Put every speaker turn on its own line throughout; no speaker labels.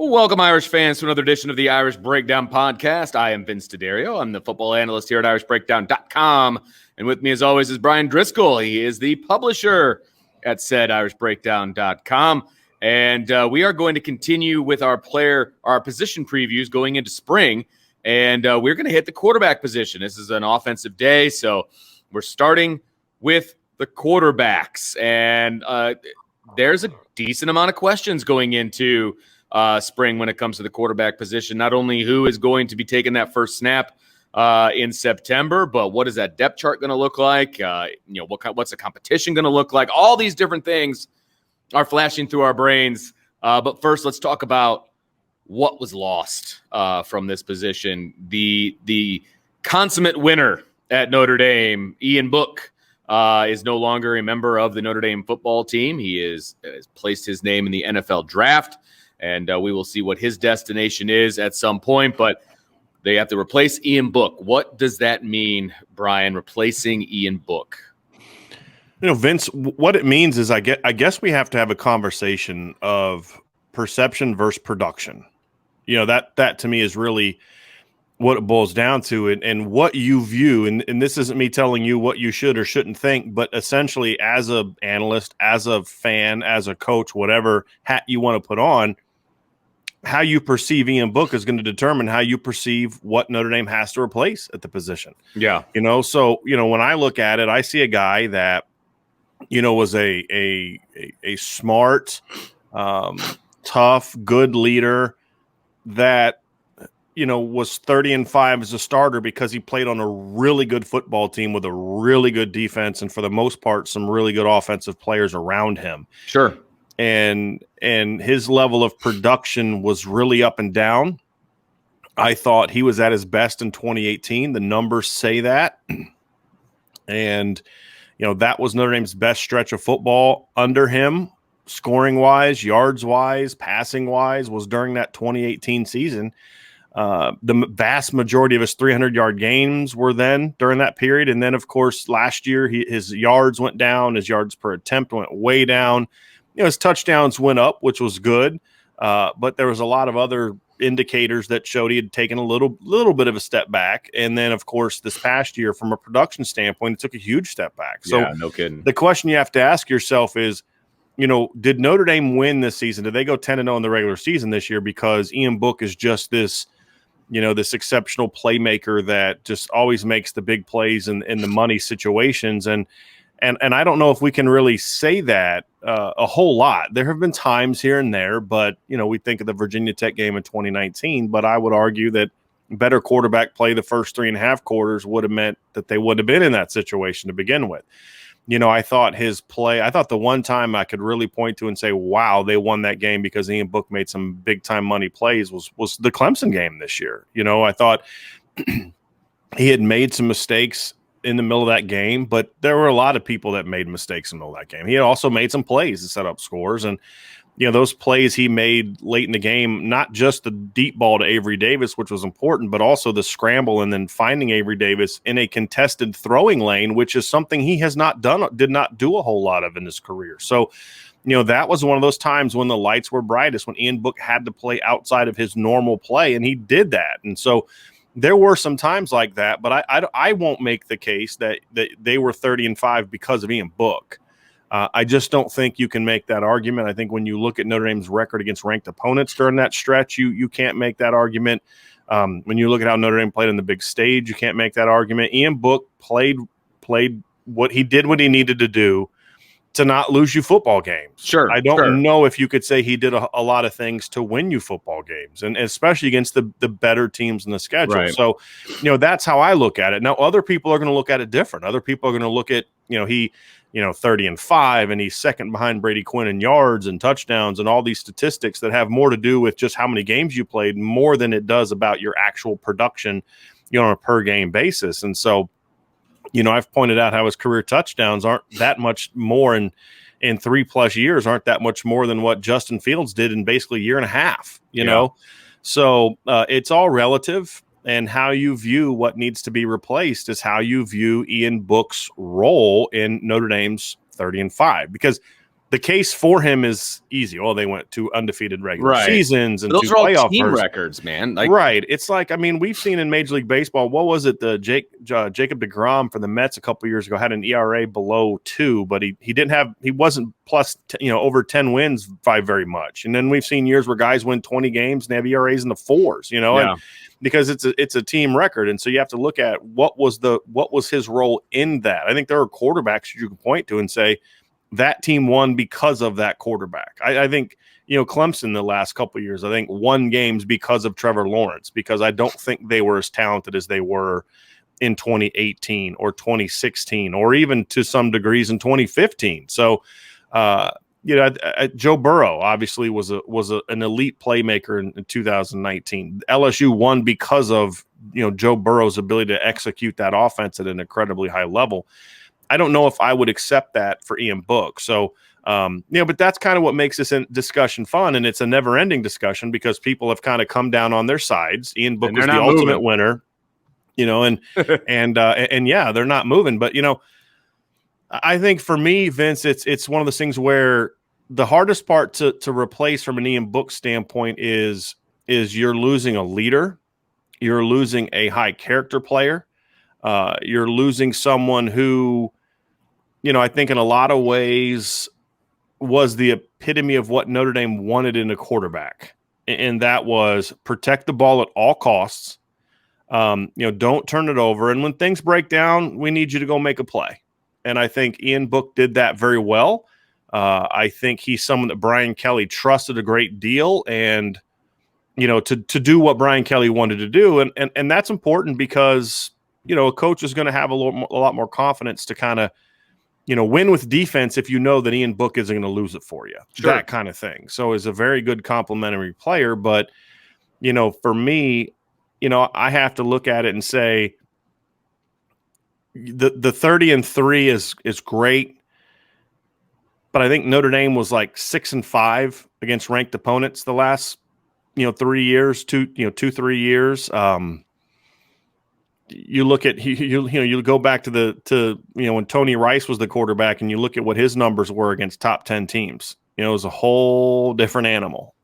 Welcome, Irish fans, to another edition of the Irish Breakdown Podcast. I am Vince D'Addario. I'm the football analyst here at irishbreakdown.com. And with me, as always, is Brian Driscoll. He is the publisher at said irishbreakdown.com. And we are going to continue with our position previews going into spring. And we're going to hit the quarterback position. This is an offensive day, so we're starting with the quarterbacks. And there's a decent amount of questions going into spring when it comes to the quarterback position. Not only who is going to be taking that first snap in September, but what is that depth chart going to look like? What's the competition going to look like? All these different things are flashing through our brains. But first, let's talk about what was lost from this position. The consummate winner at Notre Dame, Ian Book, is no longer a member of the Notre Dame football team. He has placed his name in the NFL draft. And we will see what his destination is at some point. But they have to replace Ian Book. What does that mean, Brian, replacing Ian Book?
Vince, what it means is I guess we have to have a conversation of perception versus production. That to me is really what it boils down to, and what you view. And this isn't me telling you what you should or shouldn't think, but essentially as an analyst, as a fan, as a coach, whatever hat you want to put on, how you perceive Ian Book is going to determine how you perceive what Notre Dame has to replace at the position.
Yeah.
So, when I look at it, I see a guy that, was a smart, tough, good leader that, was 30-5 as a starter because he played on a really good football team with a really good defense and for the most part, some really good offensive players around him.
Sure.
And his level of production was really up and down. I thought he was at his best in 2018. The numbers say that. And, that was Notre Dame's best stretch of football under him, scoring-wise, yards-wise, passing-wise, was during that 2018 season. The vast majority of his 300-yard games were then during that period. And then, of course, last year his yards went down. His yards per attempt went way down. His touchdowns went up, which was good, but there was a lot of other indicators that showed he had taken a little bit of a step back. And then, of course, this past year, from a production standpoint, it took a huge step back. So
yeah, no kidding.
The question you have to ask yourself is, did Notre Dame win this season? Did they go 10-0 in the regular season this year because Ian Book is just this exceptional playmaker that just always makes the big plays in the money situations? And I don't know if we can really say that a whole lot. There have been times here and there, but, we think of the Virginia Tech game in 2019, but I would argue that better quarterback play the first 3.5 quarters would have meant that they would have been in that situation to begin with. I thought the one time I could really point to and say, wow, they won that game because Ian Book made some big time money plays was the Clemson game this year. I thought he had made some mistakes in the middle of that game, but there were a lot of people that made mistakes in the middle of that game. He had also made some plays to set up scores, and those plays he made late in the game, not just the deep ball to Avery Davis, which was important, but also the scramble and then finding Avery Davis in a contested throwing lane, which is something he did not do a whole lot of in his career. So, that was one of those times when the lights were brightest, when Ian Book had to play outside of his normal play, and he did that. And so there were some times like that, but I won't make the case that they were 30-5 because of Ian Book. I just don't think you can make that argument. I think when you look at Notre Dame's record against ranked opponents during that stretch, you can't make that argument. When you look at how Notre Dame played on the big stage, you can't make that argument. Ian Book played what he needed to do to not lose you football games.
Sure.
I don't know if you could say he did a lot of things to win you football games, and especially against the better teams in the schedule.
Right.
So, that's how I look at it. Now, other people are going to look at it different. Other people are going to look at, he 30-5, and he's second behind Brady Quinn in yards and touchdowns and all these statistics that have more to do with just how many games you played more than it does about your actual production, on a per game basis. And so, I've pointed out how his career touchdowns aren't that much more in 3+ years, aren't that much more than what Justin Fields did in basically a year and a half, you know? So it's all relative, and how you view what needs to be replaced is how you view Ian Book's role in Notre Dame's 30-5, because the case for him is easy. Well, they went to undefeated regular
Right.
seasons and
Those
two
are all
playoff
team
berths.
records, man. Like,
Right. It's like, I mean, we've seen in Major League Baseball, what was it? The Jacob deGrom for the Mets a couple years ago had an ERA below 2, but he wasn't plus, over 10 wins by very much. And then we've seen years where guys win 20 games and have ERAs in the 4s,
Yeah.
and because it's a team record. And so you have to look at what was his role in that. I think there are quarterbacks you can point to and say that team won because of that quarterback. I think, Clemson the last couple of years, I think won games because of Trevor Lawrence, because I don't think they were as talented as they were in 2018 or 2016, or even to some degrees in 2015. So, Joe Burrow obviously was an elite playmaker in 2019. LSU won because of, Joe Burrow's ability to execute that offense at an incredibly high level. I don't know if I would accept that for Ian Book. So, but that's kind of what makes this discussion fun. And it's a never ending discussion because people have kind of come down on their sides. Ian Book was the ultimate winner, and yeah, they're not moving. But, I think for me, Vince, it's one of those things where the hardest part to replace from an Ian Book standpoint is you're losing a leader. You're losing a high character player. You're losing someone who, I think in a lot of ways was the epitome of what Notre Dame wanted in a quarterback. And that was protect the ball at all costs. Don't turn it over. And when things break down, we need you to go make a play. And I think Ian Book did that very well. I think he's someone that Brian Kelly trusted a great deal and, to do what Brian Kelly wanted to do. And that's important because, a coach is going to have a lot more confidence to kind of, win with defense if you know that Ian Book isn't going to lose it for you. Sure. That kind of thing. So he's a very good complementary player. But, for me, I have to look at it and say the 30-3 is great. But I think Notre Dame was like 6-5 against ranked opponents the last, 3 years, 3 years. You look at you go back to when Tony Rice was the quarterback, and you look at what his numbers were against top 10 teams. It was a whole different animal.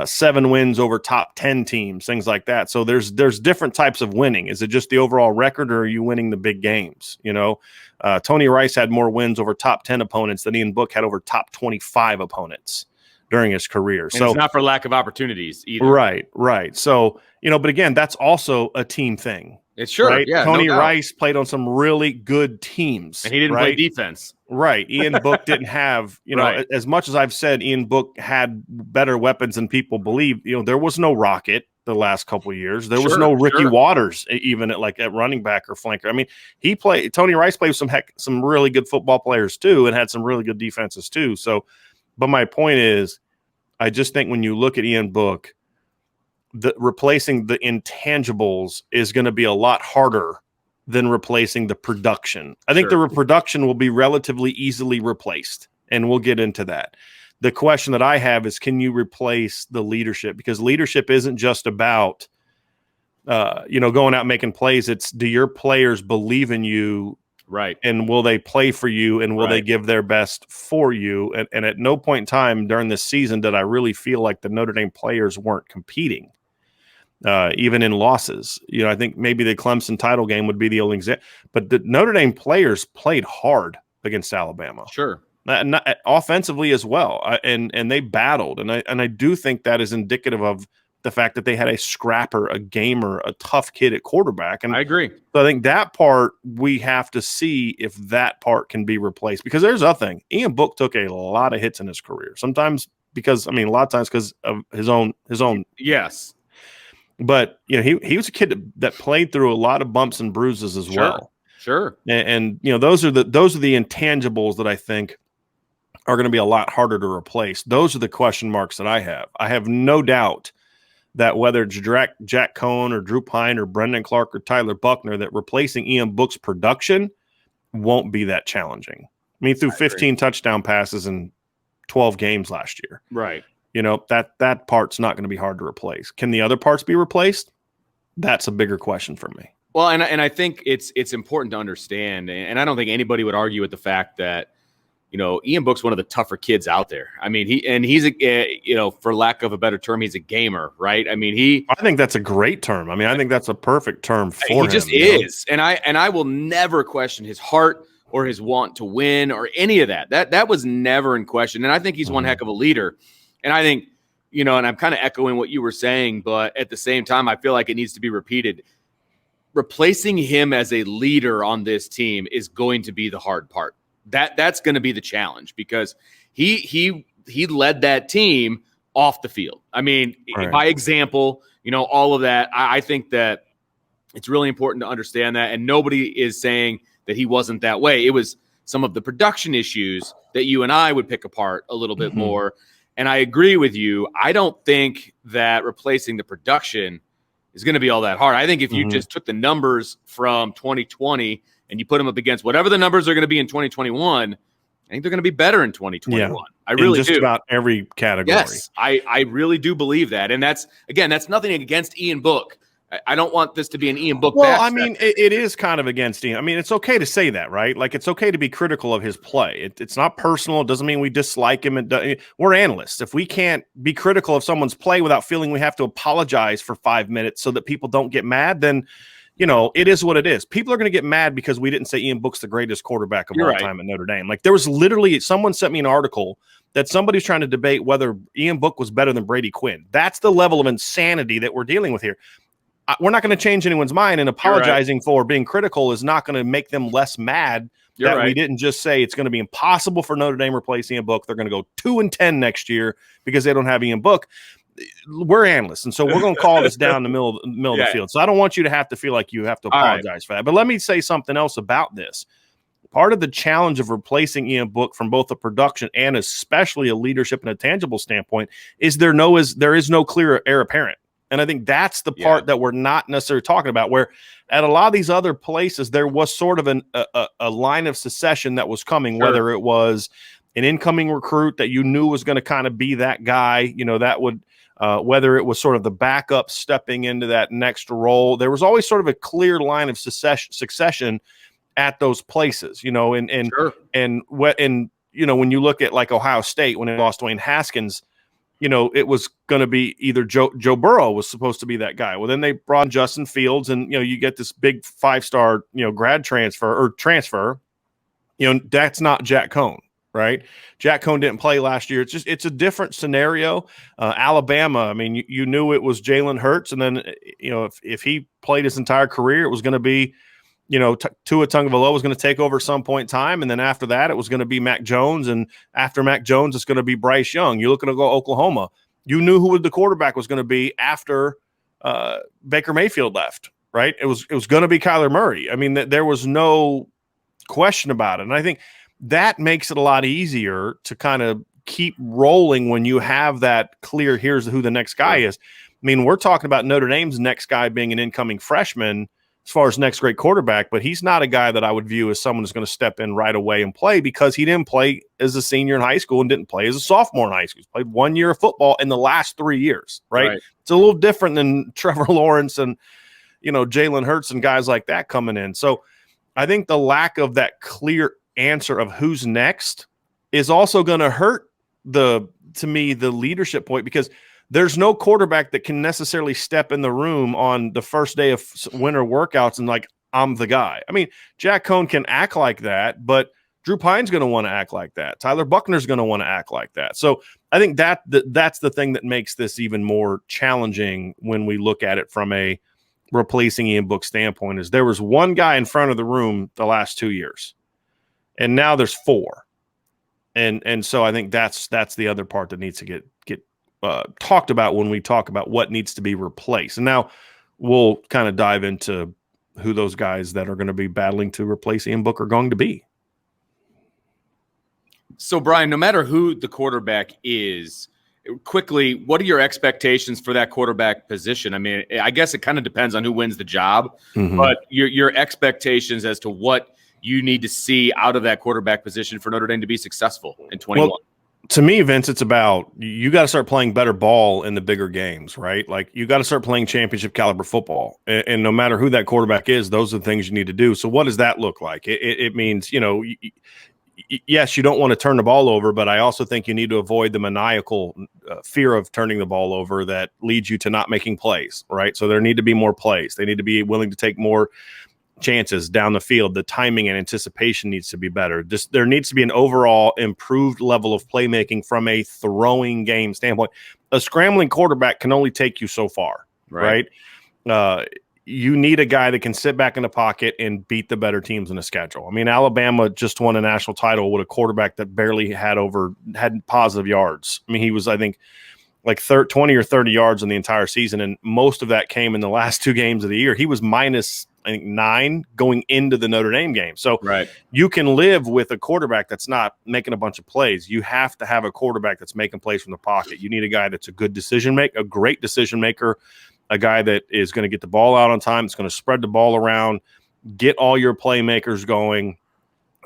7 wins over top 10 teams, things like that. So there's different types of winning. Is it just the overall record, or are you winning the big games? Tony Rice had more wins over top 10 opponents than Ian Book had over top 25 opponents during his career.
And
so
it's not for lack of opportunities either.
Right. So, but again, that's also a team thing.
It's sure.
Right?
Yeah,
Tony
no
Rice played on some really good teams.
And he didn't play defense.
Right. Ian Book didn't have,
Right.
As much as I've said Ian Book had better weapons than people believe, there was no Rocket the last couple of years. There was no Ricky Waters, even at running back or flanker. I mean, Tony Rice played with some really good football players too, and had some really good defenses too. So, but my point is, I just think when you look at Ian Book, replacing the intangibles is going to be a lot harder than replacing the production. I think the production will be relatively easily replaced, and we'll get into that. The question that I have is, can you replace the leadership? Because leadership isn't just about, going out and making plays. It's, do your players believe in you?
Right.
And will they play for you, and will they give their best for you? And at no point in time during this season did I really feel like the Notre Dame players weren't competing, even in losses. I think maybe the Clemson title game would be the only example. But the Notre Dame players played hard against Alabama.
Sure.
Not offensively as well. And they battled. And I do think that is indicative of the fact that they had a scrapper, a gamer, a tough kid at quarterback. And
I agree.
So I think that part, we have to see if that part can be replaced, because there's a thing. Ian Book took a lot of hits in his career. Sometimes because, a lot of times because of his own.
Yes.
But, he was a kid that played through a lot of bumps and bruises as well.
Sure.
And those are the intangibles that I think are going to be a lot harder to replace. Those are the question marks that I have. I have no doubt that whether it's Jack Coan or Drew Pyne or Brendon Clark or Tyler Buchner, that replacing Ian Book's production won't be that challenging. Threw 15 touchdown passes in 12 games last year.
Right.
That part's not going to be hard to replace. Can the other parts be replaced? That's a bigger question for me.
Well, and I think it's important to understand, and I don't think anybody would argue with the fact that Ian Book's one of the tougher kids out there. I mean, he's for lack of a better term, he's a gamer, right? I mean,
I think that's a great term. I mean, I think that's a perfect term for him.
He just is. And I will never question his heart or his want to win or any of that. That was never in question. And I think he's one heck of a leader. And I think, and I'm kind of echoing what you were saying, but at the same time, I feel like it needs to be repeated. Replacing him as a leader on this team is going to be the hard part. That's going to be the challenge because he led that team off the field. I mean, by example, all of that. I think that it's really important to understand that, and nobody is saying that he wasn't that way. It was some of the production issues that you and I would pick apart a little bit more. And I agree with you. I don't think that replacing the production is going to be all that hard. I think if you just took the numbers from 2020 and you put them up against whatever the numbers are going to be in 2021, I think they're going to be better in 2021. Yeah. I really do.
Just about every category.
Yes, I really do believe that. And that's nothing against Ian Book. I don't want this to be an Ian Book.
Well, I mean, it is kind of against Ian. I mean, it's okay to say that, right? Like, it's okay to be critical of his play. It's not personal. It doesn't mean we dislike him. We're analysts. If we can't be critical of someone's play without feeling we have to apologize for 5 minutes so that people don't get mad, then it is what it is. People are going to get mad because we didn't say Ian Book's the greatest quarterback of all time at Notre Dame. Like, there was literally someone sent me an article that somebody's trying to debate whether Ian Book was better than Brady Quinn. That's the level of insanity that we're dealing with here. We're not going to change anyone's mind, and apologizing for being critical is not going to make them less mad we didn't just say it's going to be impossible for Notre Dame to replace Ian Book. They're going to go 2-10 next year because they don't have Ian Book. We're analysts, and so we're going to call this down the middle of the field. So I don't want you to have to feel like you have to apologize for that. But let me say something else about this. Part of the challenge of replacing Ian Book from both a production and especially a leadership and a tangible standpoint is there is no clear heir apparent. And I think that's the part that we're not necessarily talking about, where at a lot of these other places, there was sort of a line of succession that was coming, whether it was an incoming recruit that you knew was going to kind of be that guy, that would whether it was sort of the backup stepping into that next role. There was always sort of a clear line of succession at those places, and when you look at like Ohio State, when it lost Dwayne Haskins, it was going to be either Joe Burrow was supposed to be that guy. Well, then they brought in Justin Fields, and you get this big 5-star grad transfer. That's not Jack Coan, right? Jack Coan didn't play last year. It's a different scenario. Alabama, I mean, you knew it was Jalen Hurts, and then if he played his entire career, it was going to be Tua Tagovailoa was going to take over at some point in time, and then after that, it was going to be Mac Jones, and after Mac Jones, it's going to be Bryce Young. You're looking to go Oklahoma. You knew who the quarterback was going to be after Baker Mayfield left, right? It was going to be Kyler Murray. I mean, there was no question about it, and I think that makes it a lot easier to kind of keep rolling when you have that clear. Here's who the next guy is. I mean, we're talking about Notre Dame's next guy being an incoming freshman as far as next great quarterback, but he's not a guy that I would view as someone who's going to step in right away and play, because he didn't play as a senior in high school and didn't play as a sophomore in high school. He's played 1 year of football in the last 3 years, right? It's a little different than Trevor Lawrence and, Jalen Hurts and guys like that coming in. So I think the lack of that clear answer of who's next is also going to hurt the leadership point, because there's no quarterback that can necessarily step in the room on the first day of winter workouts and like, I'm the guy. I mean, Jack Coan can act like that, but Drew Pyne's going to want to act like that. Tyler Buchner's going to want to act like that. So I think that's the thing that makes this even more challenging when we look at it from a replacing Ian Book standpoint. Is there was one guy in front of the room the last 2 years, and now there's 4. And so I think that's the other part that needs to get talked about when we talk about what needs to be replaced. And now we'll kind of dive into who those guys that are going to be battling to replace Ian Book are going to be.
So, Brian, no matter who the quarterback is, quickly, what are your expectations for that quarterback position? I mean, I guess it kind of depends on who wins the job, but your expectations as to what you need to see out of that quarterback position for Notre Dame to be successful in 21.
Well, to me, Vince, it's about you got to start playing better ball in the bigger games, right? Like, you got to start playing championship caliber football. And no matter who that quarterback is, those are the things you need to do. So what does that look like? It means, yes, you don't want to turn the ball over, but I also think you need to avoid the maniacal fear of turning the ball over that leads you to not making plays, right? So there need to be more plays. They need to be willing to take more chances down the field. The timing and anticipation needs to be better. There needs to be an overall improved level of playmaking from a throwing game standpoint. A scrambling quarterback can only take you so far, right? You need a guy that can sit back in the pocket and beat the better teams in the schedule. I mean, Alabama just won a national title with a quarterback that barely had positive yards. I mean, he was, I think, like 20 or 30 yards in the entire season, and most of that came in the last 2 games of the year. He was minus, I think, 9 going into the Notre Dame game. So you can live with a quarterback that's not making a bunch of plays. You have to have a quarterback that's making plays from the pocket. You need a guy that's a good decision maker, a great decision maker, a guy that is going to get the ball out on time. It's going to spread the ball around, get all your playmakers going.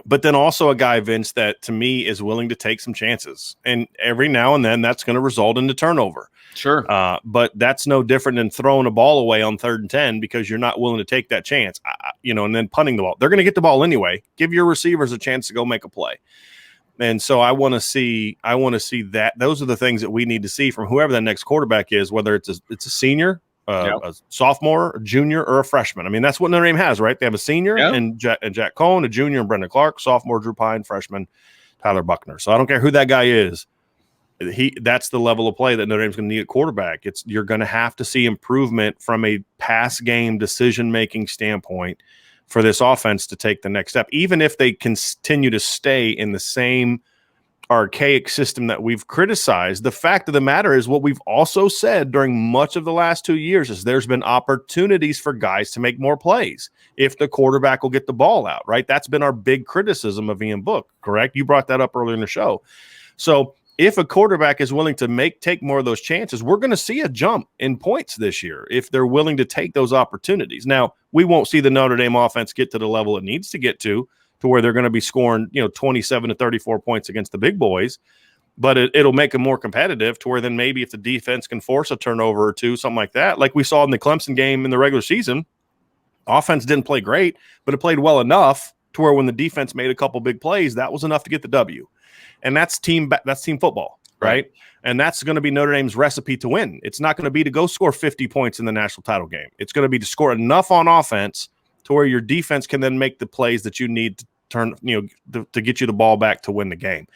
But then also a guy, Vince, that to me is willing to take some chances. And every now and then that's going to result in the turnover.
Sure.
But that's no different than throwing a ball away on 3rd and 10 because you're not willing to take that chance, and then punting the ball. They're going to get the ball anyway. Give your receivers a chance to go make a play. And so I want to see that. Those are the things that we need to see from whoever that next quarterback is, whether it's a senior, a sophomore, a junior, or a freshman. I mean, that's what Notre Dame has, right? They have a senior and Jack Coan, a junior, and Brendon Clark, sophomore Drew Pyne, freshman Tyler Buchner. So I don't care who that guy is. That's the level of play that Notre Dame's going to need at quarterback. You're going to have to see improvement from a pass game decision-making standpoint for this offense to take the next step, even if they continue to stay in the same archaic system that we've criticized. The fact of the matter is what we've also said during much of the last 2 years is there's been opportunities for guys to make more plays if the quarterback will get the ball out, right? That's been our big criticism of Ian Book, correct? You brought that up earlier in the show. So if a quarterback is willing to take more of those chances, we're going to see a jump in points this year if they're willing to take those opportunities. Now, we won't see the Notre Dame offense get to the level it needs to get to where they're going to be scoring, 27 to 34 points against the big boys, but it'll make them more competitive to where then maybe if the defense can force a turnover or two, something like that, like we saw in the Clemson game in the regular season, offense didn't play great, but it played well enough to where when the defense made a couple big plays, that was enough to get the W. And that's team football, right? And that's going to be Notre Dame's recipe to win. It's not going to be to go score 50 points in the national title game. It's going to be to score enough on offense to where your defense can then make the plays that you need to to get you the ball back to win the game.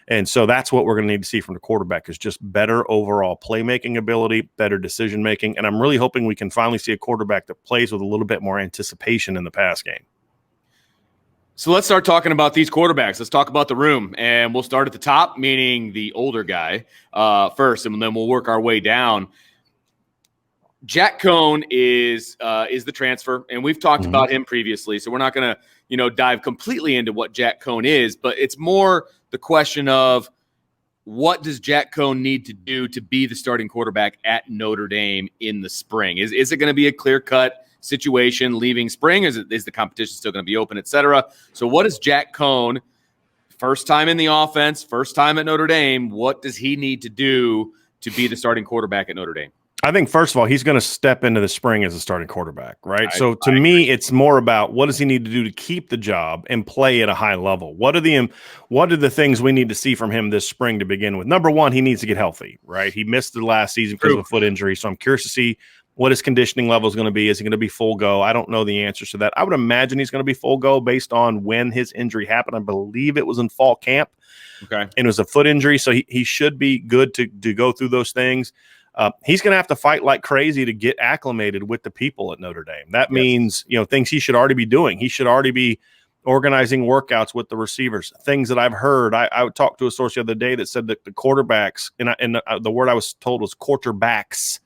And so that's what we're going to need to see from the quarterback is just better overall playmaking ability, better decision-making. And I'm really hoping we can finally see a quarterback that plays with a little bit more anticipation in the pass game.
So let's start talking about these quarterbacks. Let's talk about the room, and we'll start at the top, meaning the older guy first, and then we'll work our way down. Jack Coan is the transfer, and we've talked about him previously, so we're not going to dive completely into what Jack Coan is, but it's more the question of what does Jack Coan need to do to be the starting quarterback at Notre Dame in the spring? Is it going to be a clear-cut situation leaving spring? Is the competition still going to be open, et cetera? So what is Jack Coan, first time in the offense, first time at Notre Dame, what does he need to do to be the starting quarterback at Notre Dame?
I think, first of all, he's going to step into the spring as a starting quarterback, right? So to me, it's more about what does he need to do to keep the job and play at a high level? What are the things we need to see from him this spring to begin with? Number one, he needs to get healthy, right? He missed the last season because of a foot injury, so I'm curious to see what his conditioning level is going to be. Is he going to be full go? I don't know the answers to that. I would imagine he's going to be full go based on when his injury happened. I believe it was in fall camp. Okay. And it was a foot injury, so he should be good to go through those things. He's going to have to fight like crazy to get acclimated with the people at Notre Dame. That means, things he should already be doing. He should already be organizing workouts with the receivers, things that I've heard. I talked to a source the other day that said that the quarterbacks, and the word I was told was quarterbacks,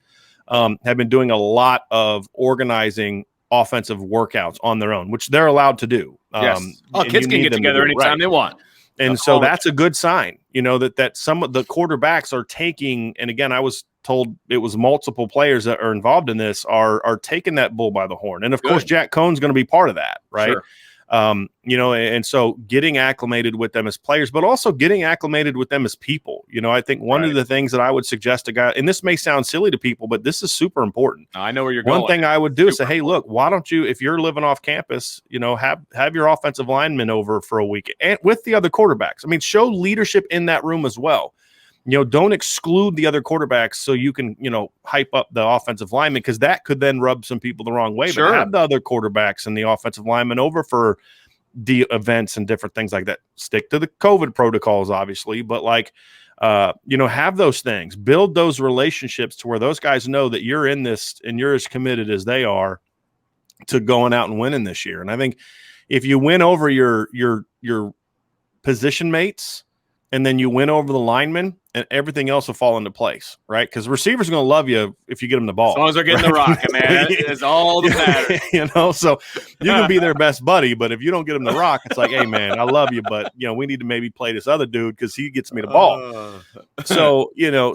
have been doing a lot of organizing offensive workouts on their own, which they're allowed to do.
Kids can get together anytime they want.
And so that's a good sign, that some of the quarterbacks are taking, and again, I was told it was multiple players that are involved in this are taking that bull by the horn. And of course, Jack Coan's going to be part of that, right? Sure. And so getting acclimated with them as players, but also getting acclimated with them as people. I think one of the things that I would suggest to guys, and this may sound silly to people, but this is super important.
I know where you're going.
One thing I would do is say, hey, look, why don't you, if you're living off campus, have your offensive linemen over for a week and with the other quarterbacks. I mean, show leadership in that room as well. Don't exclude the other quarterbacks so you can, hype up the offensive linemen, because that could then rub some people the wrong way.
Sure.
But have the other quarterbacks and the offensive linemen over for the events and different things like that. Stick to the COVID protocols, obviously, but have those things, build those relationships to where those guys know that you're in this and you're as committed as they are to going out and winning this year. And I think if you win over your position mates, and then you win over the linemen, and everything else will fall into place, right? Because receivers are going to love you if you get them the ball.
As long as they're getting the rock, man. It's all the matter.
So you can be their best buddy, but if you don't get them the rock, it's like, hey, man, I love you, but, we need to maybe play this other dude because he gets me the ball. So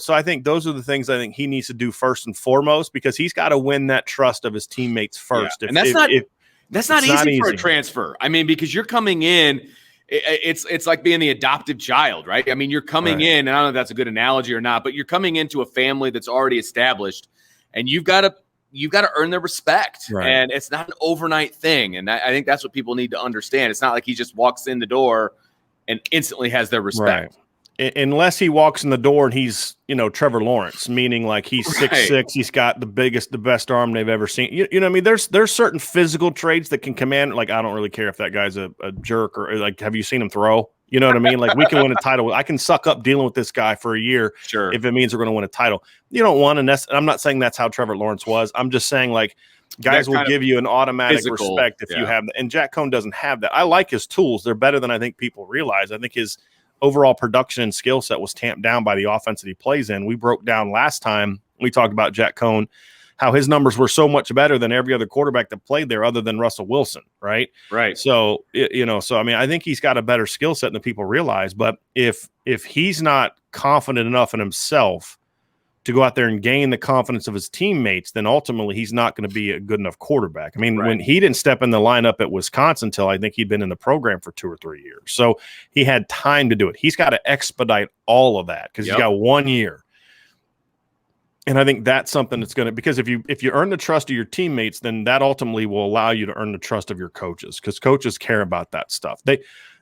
I think those are the things I think he needs to do first and foremost, because he's got to win that trust of his teammates first.
Yeah. And that's not easy for a transfer. I mean, because you're coming in – it's like being the adoptive child, right? I mean, you're coming in, and I don't know if that's a good analogy or not, but you're coming into a family that's already established, and you've got to earn their respect, and it's not an overnight thing. And I think that's what people need to understand. It's not like he just walks in the door and instantly has their respect.
Right. Unless he walks in the door and he's, Trevor Lawrence, meaning like he's 6'6", he's got the best arm they've ever seen. You know what I mean? There's certain physical traits that can command, like, I don't really care if that guy's a jerk or like, have you seen him throw? You know what I mean? Like, we can win a title. I can suck up dealing with this guy for a year if it means we're going to win a title. You don't want to I'm not saying that's how Trevor Lawrence was. I'm just saying, like, guys will give you an automatic respect if you have that. And Jack Coan doesn't have that. I like his tools. They're better than I think people realize. I think his overall production and skill set was tamped down by the offense that he plays in. We broke down last time we talked about Jack Coan, how his numbers were so much better than every other quarterback that played there other than Russell Wilson. Right. So, I mean, I think he's got a better skill set than people realize, but if he's not confident enough in himself to go out there and gain the confidence of his teammates, then ultimately he's not going to be a good enough quarterback. I mean, when he didn't step in the lineup at Wisconsin until I think he'd been in the program for 2 or 3 years. So he had time to do it. He's got to expedite all of that because he's got 1 year. And I think that's something that's going to, because if you earn the trust of your teammates, then that ultimately will allow you to earn the trust of your coaches, because coaches care about that stuff. They,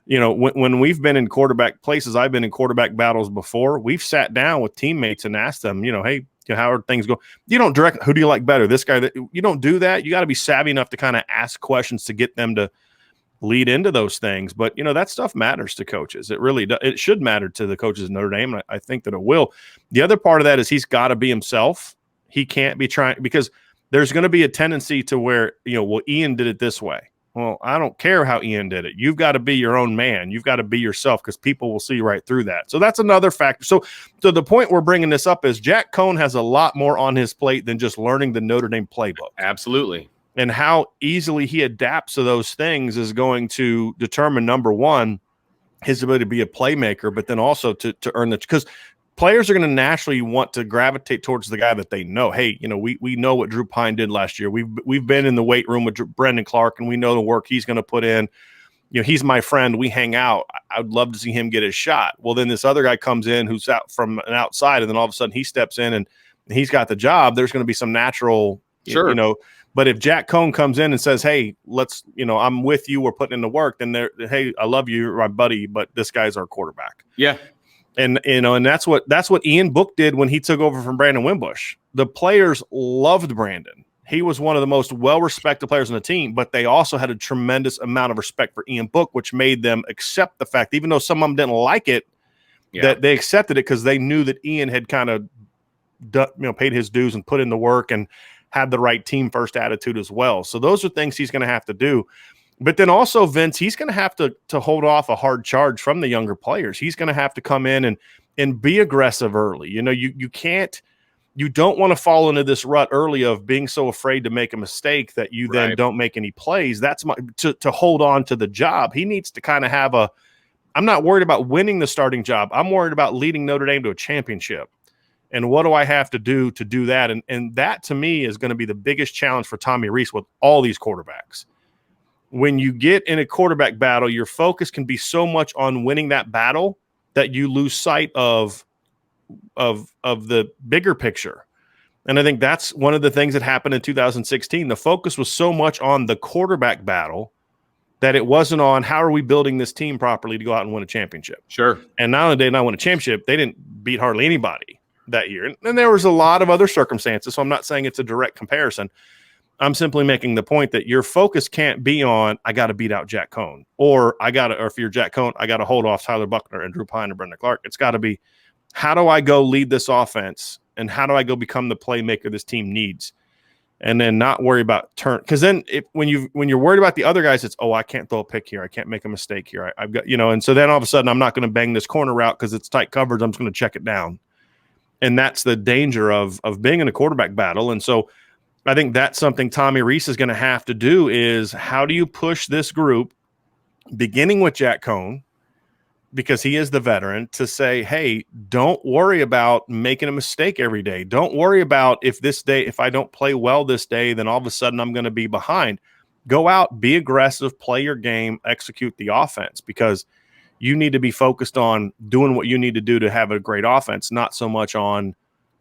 when we've been in quarterback places, I've been in quarterback battles before, we've sat down with teammates and asked them, hey, how are things going? You don't direct, who do you like better? This guy, you don't do that. You got to be savvy enough to kind of ask questions to get them to lead into those things. But, that stuff matters to coaches. It really does. It should matter to the coaches in Notre Dame. And I think that it will. The other part of that is he's got to be himself. He can't be trying, because there's going to be a tendency to where, well, Ian did it this way. Well, I don't care how Ian did it. You've got to be your own man. You've got to be yourself, because people will see right through that. So that's another factor. So the point we're bringing this up is Jack Coan has a lot more on his plate than just learning the Notre Dame playbook.
Absolutely.
And how easily he adapts to those things is going to determine, number one, his ability to be a playmaker, but then also to earn the – because players are going to naturally want to gravitate towards the guy that they know. Hey, we know what Drew Pyne did last year. We've been in the weight room with Brendon Clark, and we know the work he's going to put in. He's my friend. We hang out. I would love to see him get his shot. Well, then this other guy comes in who's out from an outside, and then all of a sudden he steps in and he's got the job. There's going to be some natural, But if Jack Coan comes in and says, hey, let's, I'm with you, we're putting in the work, then hey, I love you, you're my buddy, but this guy's our quarterback.
Yeah.
And and that's what Ian Book did when he took over from Brandon Wimbush. The players loved Brandon. He was one of the most well-respected players on the team, but they also had a tremendous amount of respect for Ian Book, which made them accept the fact, even though some of them didn't like it, that they accepted it because they knew that Ian had kind of paid his dues and put in the work and had the right team first attitude as well. So those are things he's going to have to do. But then also, Vince, he's going to have to hold off a hard charge from the younger players. He's going to have to come in and be aggressive early. You don't want to fall into this rut early of being so afraid to make a mistake that you then don't make any plays. That's to hold on to the job. He needs to kind of have I'm not worried about winning the starting job. I'm worried about leading Notre Dame to a championship. And what do I have to do that? And that, to me, is going to be the biggest challenge for Tommy Rees with all these quarterbacks. when you get in a quarterback battle, your focus can be so much on winning that battle that you lose sight of the bigger picture. And I think that's one of the things that happened in 2016. The focus was so much on the quarterback battle that it wasn't on how are we building this team properly to go out and win a championship.
Sure.
And not only did they not win a championship, they didn't beat hardly anybody that year. And there was a lot of other circumstances, so I'm not saying it's a direct comparison. I'm simply making the point that your focus can't be on, I got to beat out Jack Coan, or if you're Jack Coan, I got to hold off Tyler Buchner and Drew Pyne and Brendon Clark. It's got to be, how do I go lead this offense, and how do I go become the playmaker this team needs, and then not worry about turn. Because then when you're worried about the other guys, it's, I can't throw a pick here, I can't make a mistake here, I've got, and so then all of a sudden I'm not going to bang this corner route because it's tight coverage. I'm just going to check it down, and that's the danger of being in a quarterback battle. And so I think that's something Tommy Rees is going to have to do, is how do you push this group, beginning with Jack Coan, because he is the veteran, to say, hey, don't worry about making a mistake every day. Don't worry about if I don't play well this day, then all of a sudden I'm going to be behind. Go out, be aggressive, play your game, execute the offense, because you need to be focused on doing what you need to do to have a great offense, not so much on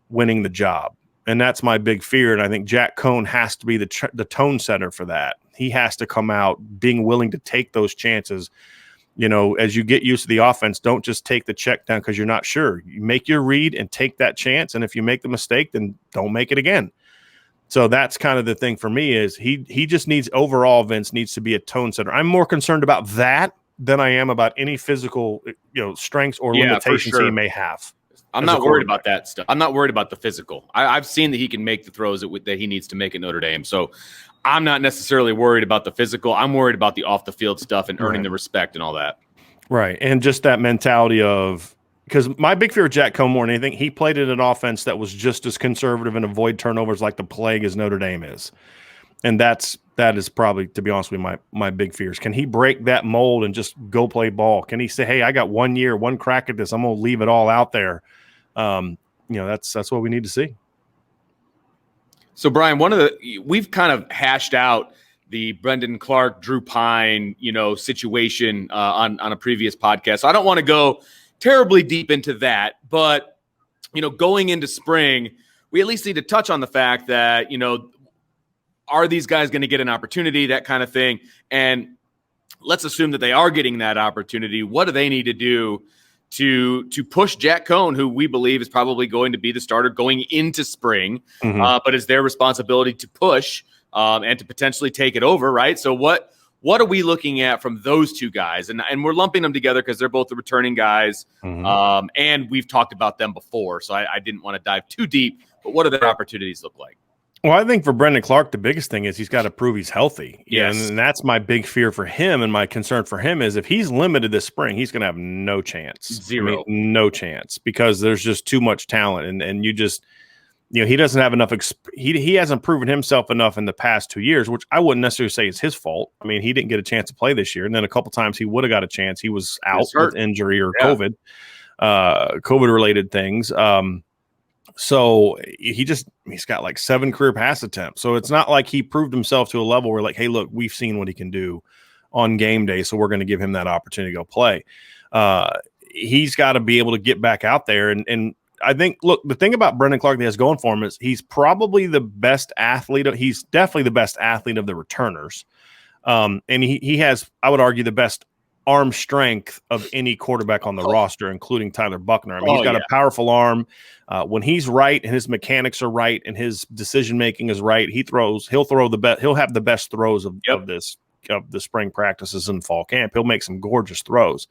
winning the job. And that's my big fear. And I think Jack Coan has to be the tone setter for that. He has to come out being willing to take those chances. As you get used to the offense, don't just take the check down because you're not sure. You make your read and take that chance. And if you make the mistake, then don't make it again. So that's kind of the thing for me, is he just needs, overall, Vince needs to be a tone setter. I'm more concerned about that than I am about any physical, strengths or limitations he may have.
I'm not worried about that stuff. I'm not worried about the physical. I've seen that he can make the throws that he needs to make at Notre Dame. So I'm not necessarily worried about the physical. I'm worried about the off the field stuff and earning the respect and all that.
Right. And just that mentality of, because my big fear of Jack Coan more than anything, he played in an offense that was just as conservative and avoid turnovers like the plague as Notre Dame is. And that is probably, to be honest with you, my big fears. Can he break that mold and just go play ball? Can he say, hey, I got 1 year, one crack at this, I'm going to leave it all out there? That's what we need to see.
So, Brian, we've kind of hashed out the Brendon Clark, Drew Pyne, situation on a previous podcast. So I don't want to go terribly deep into that, but going into spring, we at least need to touch on the fact that are these guys going to get an opportunity, that kind of thing, and let's assume that they are getting that opportunity. What do they need to do to push Jack Coan, who we believe is probably going to be the starter going into spring, but it's their responsibility to push and to potentially take it over, right? So what are we looking at from those two guys? And we're lumping them together because they're both the returning guys, and we've talked about them before, so I didn't want to dive too deep, but what do their opportunities look like?
Well, I think for Brendon Clark, the biggest thing is he's got to prove he's healthy.
Yes.
And that's my big fear for him, and my concern for him is if he's limited this spring, he's going to have no chance.
Zero.
No chance, because there's just too much talent. And you just, he doesn't have enough. He hasn't proven himself enough in the past 2 years, which I wouldn't necessarily say is his fault. I mean, he didn't get a chance to plplay this year. And then a couple times he would have got a chance. He was out with injury or COVID-related things. So he's got like 7 career pass attempts. So it's not like he proved himself to a level where like, hey, look, we've seen what he can do on game day, so we're going to give him that opportunity to go play. He's got to be able to get back out there. And I think, look, the thing about Brendon Clark that has going for him is he's probably the best athlete. He's definitely the best athlete of the returners. And he has, I would argue, the best arm strength of any quarterback on the roster, including Tyler Buchner. I mean, he's got a powerful arm. When he's right and his mechanics are right and his decision making is right, he'll throw the best. He'll have the best throws of the spring practices and fall camp. He'll make some gorgeous throws,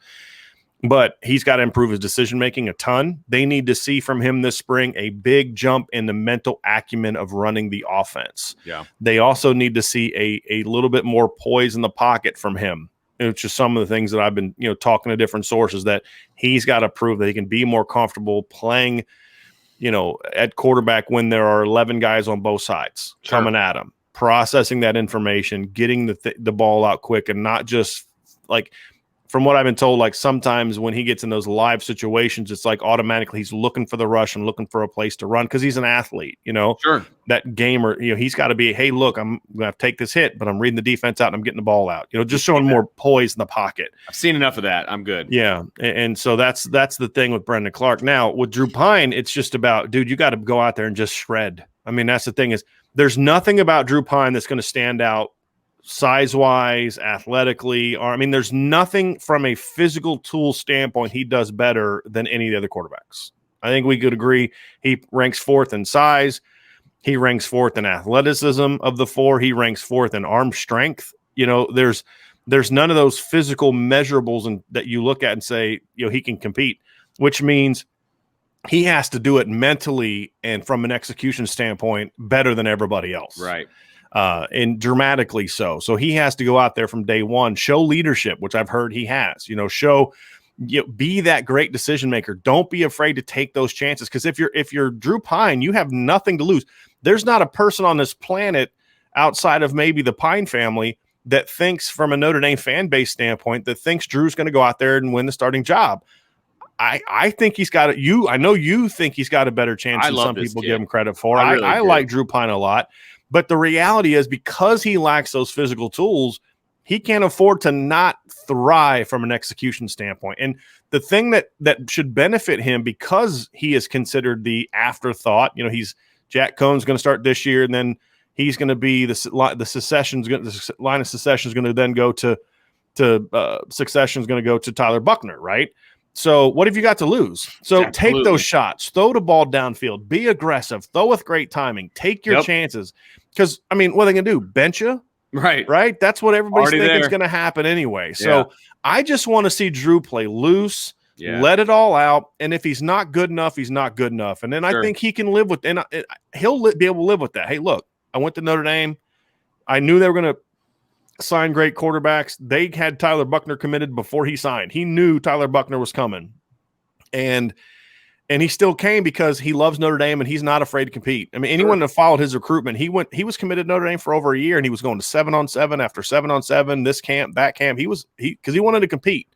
but he's got to improve his decision making a ton. They need to see from him this spring a big jump in the mental acumen of running the offense.
Yeah, they
also need to see a little bit more poise in the pocket from him. It's just some of the things that I've been, talking to different sources, that he's got to prove that he can be more comfortable playing, at quarterback when there are 11 guys on both sides coming at him, processing that information, getting the ball out quick, and not just like from what I've been told, like sometimes when he gets in those live situations, it's like automatically he's looking for the rush and looking for a place to run because he's an athlete,
Sure.
that gamer, he's got to be, hey, look, I'm going to take this hit, but I'm reading the defense out and I'm getting the ball out, just showing more poise in the pocket.
I've seen enough of that. I'm good.
Yeah. And so that's the thing with Brendon Clark. Now with Drew Pyne, it's just about, dude, you got to go out there and just shred. I mean, that's the thing is there's nothing about Drew Pyne that's going to stand out size-wise, athletically, there's nothing from a physical tool standpoint he does better than any of the other quarterbacks. I think we could agree he ranks fourth in size. He ranks fourth in athleticism of the four. He ranks fourth in arm strength. There's none of those physical measurables that you look at and say, he can compete, which means he has to do it mentally and from an execution standpoint better than everybody else.
Right.
And dramatically so. So he has to go out there from day one, show leadership, which I've heard he has, be that great decision maker. Don't be afraid to take those chances. Because if you're Drew Pyne, you have nothing to lose. There's not a person on this planet outside of maybe the Pyne family that thinks from a Notre Dame fan base standpoint that thinks Drew's going to go out there and win the starting job. I think he's got it. I know you think he's got a better chance than some people give him credit for. I like Drew Pyne a lot. But the reality is because he lacks those physical tools, he can't afford to not thrive from an execution standpoint. And the thing that should benefit him because he is considered the afterthought, Jack Coan's going to start this year, and then he's going to be the line of succession is going to then go to succession is going to go to Tyler Buchner, right? So what have you got to lose? So Take those shots, throw the ball downfield, be aggressive, throw with great timing, take your chances. Because, what are they going to do? Bench you? Right? That's what everybody's thinking is going to happen anyway. So I just want to see Drew play loose, let it all out. And if he's not good enough, he's not good enough. And then I think he can live with, and he'll be able to live with that. Hey, look, I went to Notre Dame. I knew they were going to sign great quarterbacks. They had Tyler Buchner committed before he signed. He knew Tyler Buchner was coming. And he still came because he loves Notre Dame and he's not afraid to compete. Anyone that followed his recruitment, he was committed to Notre Dame for over a year and he was going to 7-on-7 after 7-on-7, this camp, that camp. Because he wanted to compete.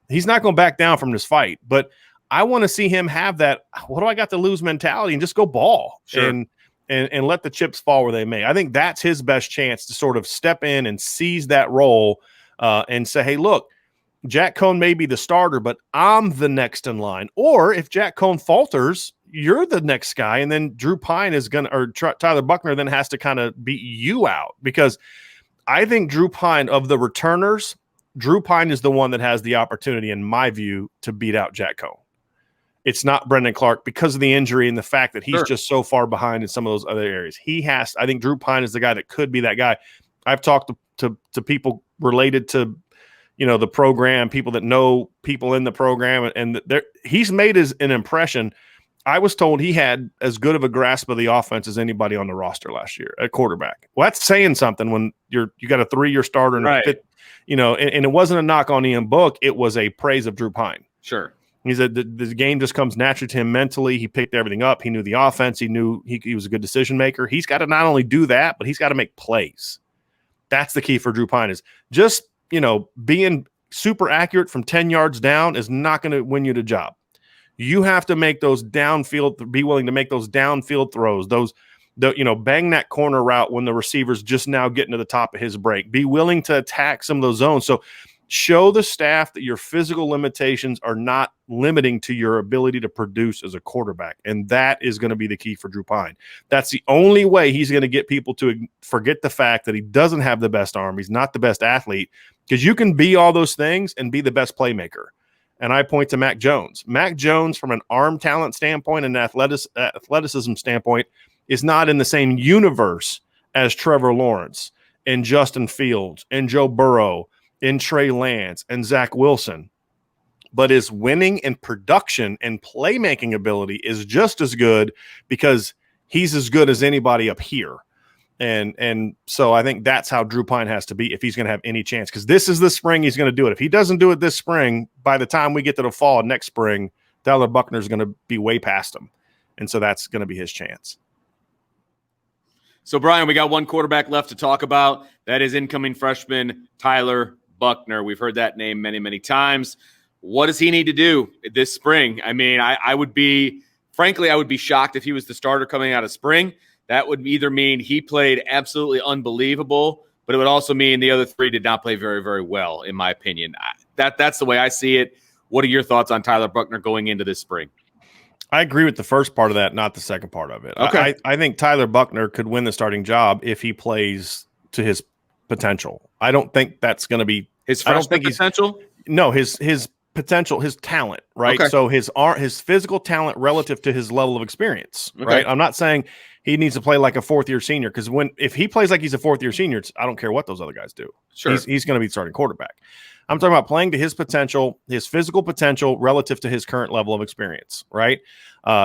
He's not going to back down from this fight, but I want to see him have that, what do I got to lose mentality and just go ball and let the chips fall where they may. I think that's his best chance to sort of step in and seize that role and say, hey, look, Jack Coan may be the starter, but I'm the next in line. Or if Jack Coan falters, you're the next guy. And then Drew Pyne is going to, or Tyler Buchner then has to kind of beat you out. Because I think Drew Pyne, of the returners, Drew Pyne is the one that has the opportunity, in my view, to beat out Jack Coan. It's not Brendon Clark because of the injury and the fact that he's just so far behind in some of those other areas. I think Drew Pyne is the guy that could be that guy. I've talked to people related to, the program, people that know people in the program, and he's made an impression. I was told he had as good of a grasp of the offense as anybody on the roster last year at quarterback. Well, that's saying something when you got a 3-year starter and a fit, and it wasn't a knock on Ian Book. It was a praise of Drew Pyne.
Sure.
He said the game just comes naturally to him mentally. He picked everything up. He knew the offense. He knew he was a good decision maker. He's got to not only do that, but he's got to make plays. That's the key for Drew Pyne is just, being super accurate from 10 yards down is not going to win you the job. You have to make those downfield, be willing to make those downfield throws, bang that corner route when the receiver's just now getting to the top of his break. Be willing to attack some of those zones. So show the staff that your physical limitations are not limiting to your ability to produce as a quarterback. And that is going to be the key for Drew Pyne. That's the only way he's going to get people to forget the fact that he doesn't have the best arm. He's not the best athlete, because you can be all those things and be the best playmaker. And I point to Mac Jones. Mac Jones, from an arm talent standpoint and athleticism standpoint, is not in the same universe as Trevor Lawrence and Justin Fields and Joe Burrow and Trey Lance and Zach Wilson, but his winning and production and playmaking ability is just as good because he's as good as anybody up here. And so I think that's how Drew Pyne has to be if he's going to have any chance, because this is the spring he's going to do it. If he doesn't do it this spring, by the time we get to the fall next spring, Tyler Buchner is going to be way past him. And so that's going to be his chance.
So, Brian, we got one quarterback left to talk about. That is incoming freshman Tyler Buckner. We've heard that name many, many times. What does he need to do this spring? I mean, I would be shocked if he was the starter coming out of spring. That would either mean he played absolutely unbelievable, but it would also mean the other three did not play very, very well, in my opinion. That's the way I see it. What are your thoughts on Tyler Buchner going into this spring?
I agree with the first part of that, not the second part of it.
Okay.
I think Tyler Buchner could win the starting job if he plays to his potential. I don't think that's going to be
his freshman potential.
No, his potential, his talent, right?
Okay.
So his physical talent relative to his level of experience,
Okay.
right? I'm not saying he needs to play like a fourth-year senior, because if he plays like he's a fourth-year senior, I don't care what those other guys do.
Sure.
He's going to be starting quarterback. I'm talking about playing to his potential, his physical potential relative to his current level of experience, right?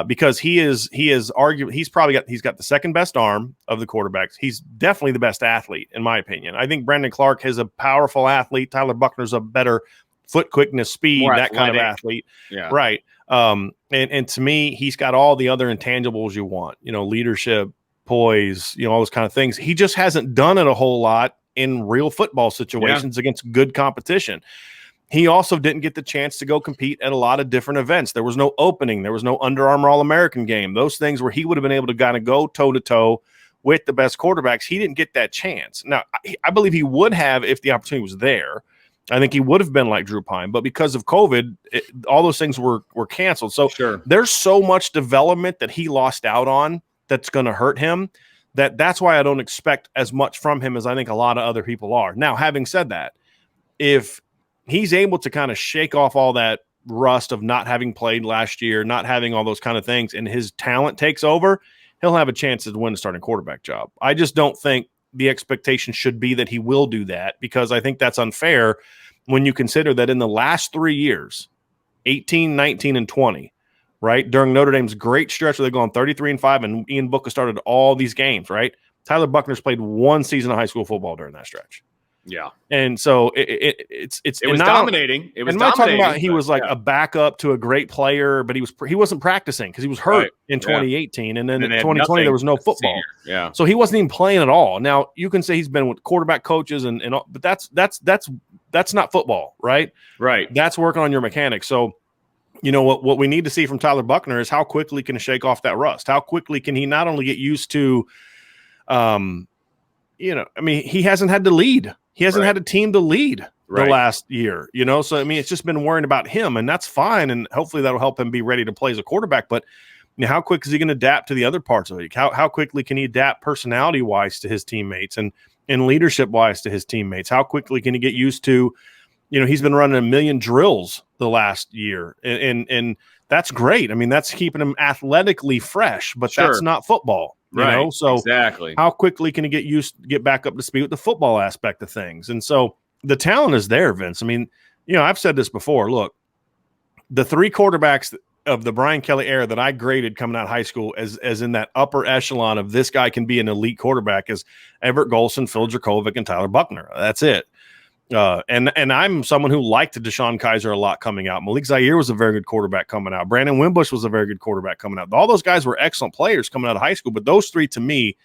Because he's got the second best arm of the quarterbacks. He's definitely the best athlete, in my opinion. I think Brendon Clark is a powerful athlete. Tyler Buckner's a better foot quickness, speed,
more
that
athletic.
kind of athlete.
Yeah.
Right. And to me, he's got all the other intangibles you want, leadership, poise, all those kind of things. He just hasn't done it a whole lot in real football situations against good competition. He also didn't get the chance to go compete at a lot of different events. There was no opening. There was no Under Armour All-American game. Those things where he would have been able to kind of go toe-to-toe with the best quarterbacks. He didn't get that chance. Now, I believe he would have if the opportunity was there. I think he would have been like Drew Pyne, but because of COVID, all those things were canceled. So There's so much development that he lost out on that's going to hurt him. That's why I don't expect as much from him as I think a lot of other people are. Now, having said that, if he's able to kind of shake off all that rust of not having played last year, not having all those kind of things, and his talent takes over, he'll have a chance to win a starting quarterback job. I just don't think the expectation should be that he will do that, because I think that's unfair when you consider that in the last 3 years, 18, 19, and 20, right, during Notre Dame's great stretch where they've gone 33-5 and Ian Book has started all these games, right? Tyler Buckner's played one season of high school football during that stretch.
Yeah.
And so it
was dominating. It was
and I'm
dominating.
not talking about he was like a backup to a great player, but he wasn't practicing because he was hurt in 2018. And then in 2020, there was no football.
Yeah.
So he wasn't even playing at all. Now you can say he's been with quarterback coaches and all, but that's not football, right?
Right.
That's working on your mechanics. So, what we need to see from Tyler Buchner is how quickly can he shake off that rust? How quickly can he not only get used to, he hasn't had to lead. He hasn't had a team to lead the last year, So, it's just been worrying about him, and that's fine. And hopefully that'll help him be ready to play as a quarterback. But how quick is he going to adapt to the other parts of the league? How quickly can he adapt personality-wise to his teammates and leadership-wise to his teammates? How quickly can he get used to, he's been running 1 million drills the last year, and that's great. That's keeping him athletically fresh, but that's not football. So
exactly.
How quickly can he get back up to speed with the football aspect of things? And so the talent is there, Vince. I've said this before. Look, the three quarterbacks of the Brian Kelly era that I graded coming out of high school as in that upper echelon of this guy can be an elite quarterback is Everett Golson, Phil Dracovic, and Tyler Buchner. That's it. And I'm someone who liked Deshaun Kaiser a lot coming out. Malik Zaire was a very good quarterback coming out. Brandon Wimbush was a very good quarterback coming out. All those guys were excellent players coming out of high school, but those three, to me,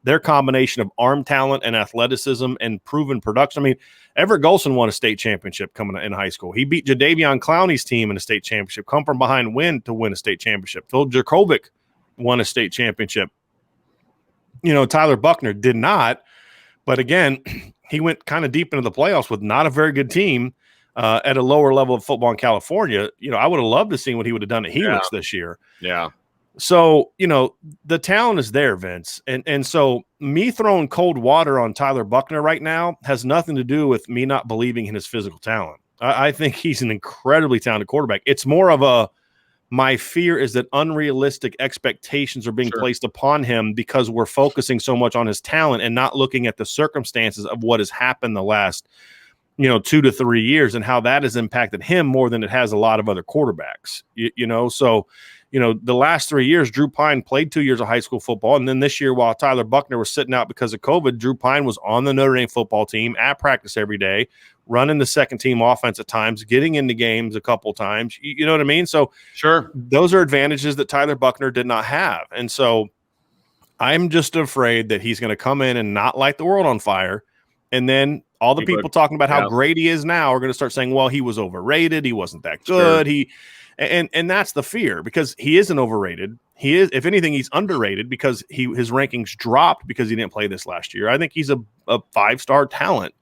their combination of arm talent and athleticism and proven production. Everett Golson won a state championship coming in high school. He beat Jadeveon Clowney's team in a state championship, come from behind to win a state championship. Phil Dracovic won a state championship. Tyler Buchner did not, but again, he went kind of deep into the playoffs with not a very good team at a lower level of football in California. I would have loved to see what he would have done at Helix this year.
Yeah.
So, the talent is there, Vince. And so me throwing cold water on Tyler Buchner right now has nothing to do with me not believing in his physical talent. I think he's an incredibly talented quarterback. It's more of my fear is that unrealistic expectations are being placed upon him because we're focusing so much on his talent and not looking at the circumstances of what has happened the last, 2 to 3 years and how that has impacted him more than it has a lot of other quarterbacks, So, the last 3 years, Drew Pyne played 2 years of high school football. And then this year, while Tyler Buchner was sitting out because of COVID, Drew Pyne was on the Notre Dame football team at practice every day, running the second team offense at times, getting into games a couple times. You know what I mean? So those are advantages that Tyler Buchner did not have. And so I'm just afraid that he's going to come in and not light the world on fire And then all the people talking about how
yeah.
great he is now are going to start saying, well, he was overrated. He wasn't that good.
Sure.
And that's the fear, because he isn't overrated. He is, if anything, he's underrated because his rankings dropped because he didn't play this last year. I think he's a 5-star talent,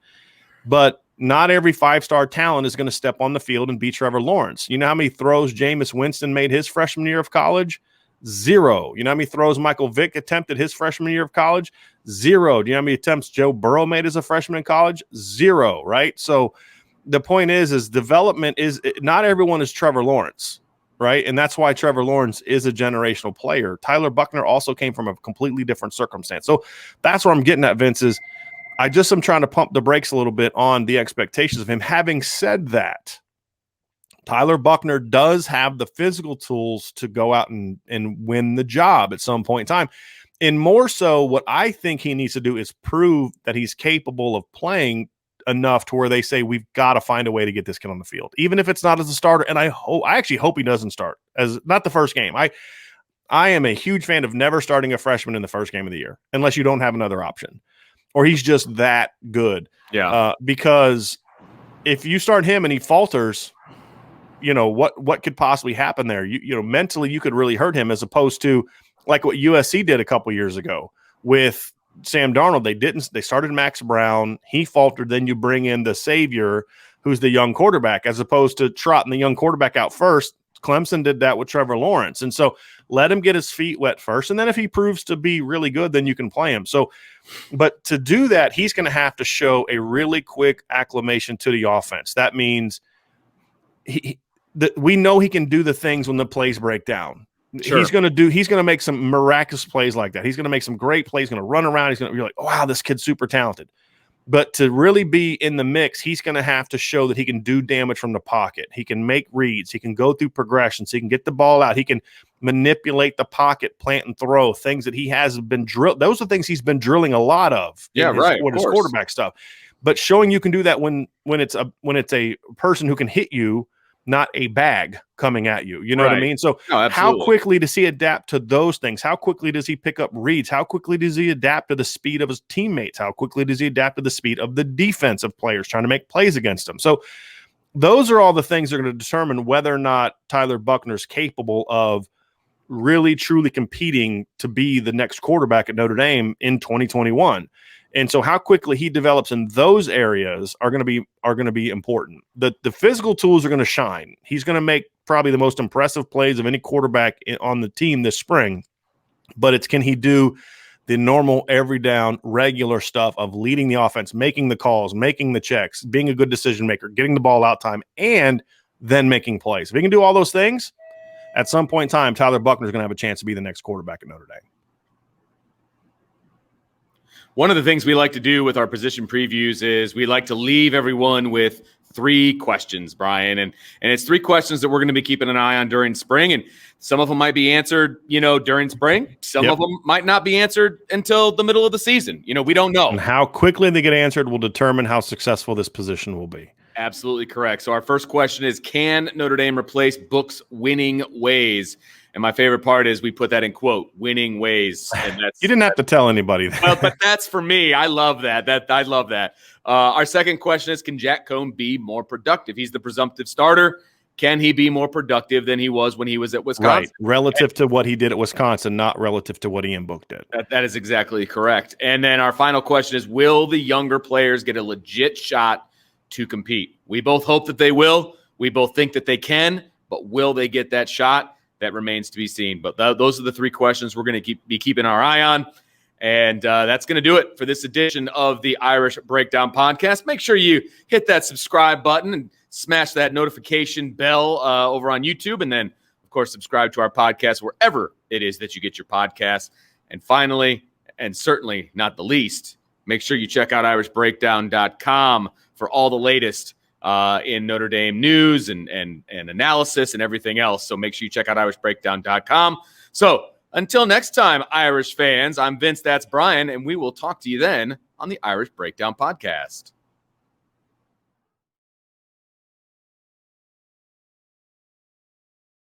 but not every 5-star talent is going to step on the field and be Trevor Lawrence. You know how many throws Jameis Winston made his freshman year of college? 0. You know how many throws Michael Vick attempted his freshman year of college? 0. Do you know how many attempts Joe Burrow made as a freshman in college? 0, right? So the point is development is not everyone is Trevor Lawrence, right? And that's why Trevor Lawrence is a generational player. Tyler Buchner also came from a completely different circumstance. So that's where I'm getting at, Vince, is I'm trying to pump the brakes a little bit on the expectations of him. Having said that, Tyler Buchner does have the physical tools to go out and win the job at some point in time. And more so, what I think he needs to do is prove that he's capable of playing enough to where they say, we've got to find a way to get this kid on the field, even if it's not as a starter. And I actually hope he doesn't start as not the first game. I am a huge fan of never starting a freshman in the first game of the year, unless you don't have another option, or he's just that good.
Yeah.
Because if you start him and he falters, you know, what could possibly happen there? You know, mentally you could really hurt him, as opposed to like what USC did a couple years ago with Sam Darnold. They started Max Brown, he faltered, then you bring in the savior, who's the young quarterback, as opposed to trotting the young quarterback out first. Clemson did that with Trevor Lawrence. And so let him get his feet wet first. And then if he proves to be really good, then you can play him. So, but to do that, he's going to have to show a really quick acclimation to the offense. That means we know he can do the things when the plays break down. Sure. He's going to make some miraculous plays like that. He's going to make some great plays. He's going to run around. He's going to be like, oh, wow, this kid's super talented. But to really be in the mix, he's going to have to show that he can do damage from the pocket. He can make reads. He can go through progressions. He can get the ball out. He can manipulate the pocket, plant and throw, things that he has been drilled. Those are things he's been drilling a lot of.
Yeah, right.
His quarterback stuff. But showing you can do that when it's a person who can hit you, not a bag coming at you. You know what I mean? So how quickly does he adapt to those things? How quickly does he pick up reads? How quickly does he adapt to the speed of his teammates? How quickly does he adapt to the speed of the defensive players trying to make plays against him? So those are all the things that are going to determine whether or not Tyler Buchner is capable of really, truly competing to be the next quarterback at Notre Dame in 2021. And so how quickly he develops in those areas are going to be important. The physical tools are going to shine. He's going to make probably the most impressive plays of any quarterback on the team this spring. But it's, can he do the normal every down regular stuff of leading the offense, making the calls, making the checks, being a good decision maker, getting the ball out time, and then making plays. If he can do all those things, at some point in time, Tyler Buchner is going to have a chance to be the next quarterback at Notre Dame.
One of the things we like to do with our position previews is we like to leave everyone with 3 questions, Brian. And it's 3 questions that we're going to be keeping an eye on during spring. And some of them might be answered, during spring. Some of them might not be answered until the middle of the season. We don't know.
And how quickly they get answered will determine how successful this position will be.
Absolutely correct. So our first question is, can Notre Dame replace Book's winning ways? And my favorite part is we put that in quote, winning ways. And that's,
you didn't have to tell anybody that.
Well, but that's for me. I love that. I love that. Our second question is, can Jack Coan be more productive? He's the presumptive starter. Can he be more productive than he was when he was at Wisconsin?
Right, relative to what he did at Wisconsin, not relative to what Ian Book did.
That is exactly correct. And then our final question is, will the younger players get a legit shot to compete? We both hope that they will. We both think that they can, but will they get that shot? That remains to be seen. But those are the 3 questions we're going to be keeping our eye on. And that's going to do it for this edition of the Irish Breakdown Podcast. Make sure you hit that subscribe button and smash that notification bell over on YouTube. And then, of course, subscribe to our podcast wherever it is that you get your podcasts. And finally, and certainly not the least, make sure you check out irishbreakdown.com for all the latest in Notre Dame news and analysis and everything else. So make sure you check out irishbreakdown.com. So until next time, Irish fans, I'm Vince, that's Brian, and we will talk to you then on the Irish Breakdown Podcast.